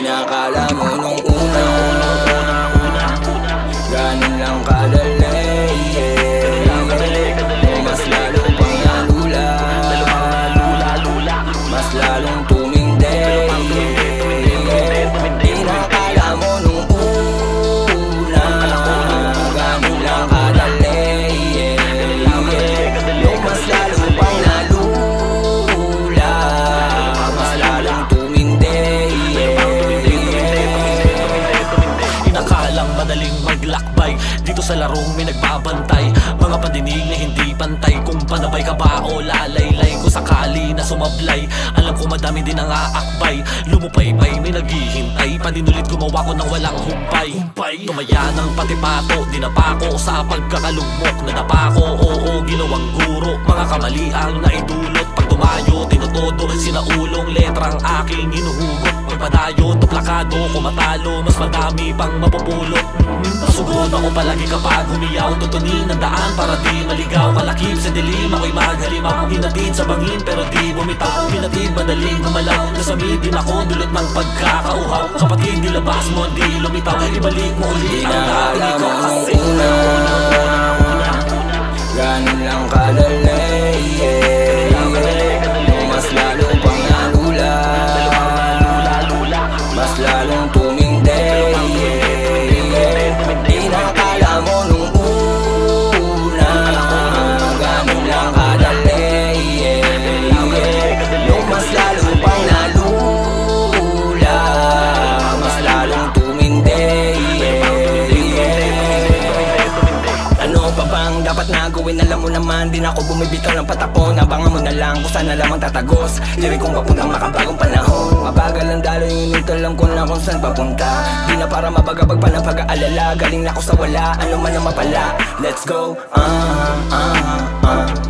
nakala mo nung una, ganun lang kadali, mas lalo pang nalula, mas lalong tumindi. Di nakala mo nung una, ganun lang kadali, mas lalo pang nalula, mas lalong tumindi. Inakalang madaling maglakbay dito sa larong may nagbabantay, mga pandinig na hindi pantay, kung panabay ka ba o lalaylay, kung sakali na sumablay, alam ko madami din ang aakbay, lumupay-pay may naghihintay, paninulit gumawa ko ng walang humpay. Tumaya ng patipato, dinapako sa pagkakalugmok, nadapako, oo ginawang guro, mga kamaliang naidulot, pag tumayo tinutodo, sinaulong letrang aking hinuhugot, pagpadayo tuplakado, kumatalo mas madami pang mapupulot. Pasugod ako palagi kapag humiyaw, tutunin ang daan para di maligaw, kalakip sa dilim ako'y maghalimaw, hinatid sa bangin pero di bumitaw, hinatid madaling gumalaw, nasamid din ako dulot ng pagkakauhaw, kapatid nilabas mo di lumitaw, ibalik mo ulit ang dati ko kasi ganun lang kadali, mas lalo pang nalula, mas lalong tumindi. Di nakala mo nung una, ganun lang kadali, mas lalo pang nalula, mas lalong tumindi. Ano pa bang dapat na gawin? Alam mo naman, din ako bumibitaw ng patapon, abangan mo na lang kung saan na lamang tatagos, lirik kong papuntang makabagong panahon, mabagal ang daloy, ngunit alam ko na kung saan papunta, di na para mabagabag pa ng pag-aalala, galing na ako sa wala, ano man ang mapala, let's go.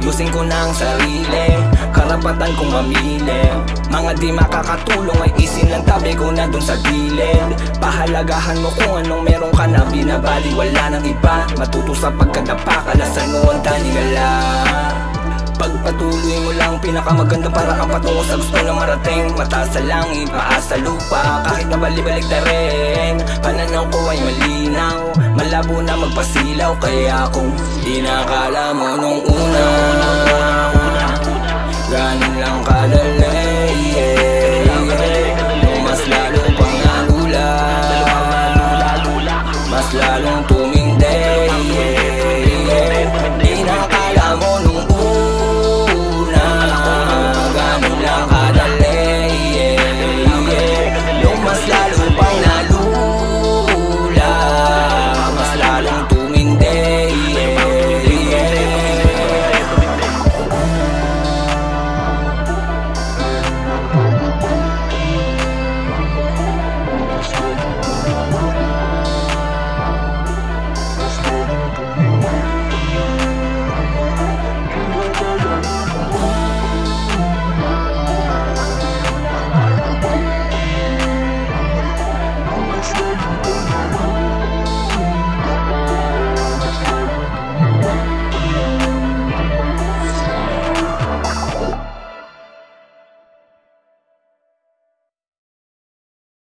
Yusin ko na ang sarili, karapatan kong mamili, mga di makakatulong ay isin lang tabi ko na dun sa gilid, pahalagahan mo kung anong meron ka na, binabali wala ng iba, matuto sa pagkadapa, kalasan mo ang tanigala. Pagpatuloy mo lang, pinakamaganda para kang patungo sa gusto na marating, mataas sa langit, maas sa lupa, kahit na balibalik na rin, pananaw ko ay malinaw, malabo na magpasilaw, kaya kung di nakala mo nung una, ganun lang kadali,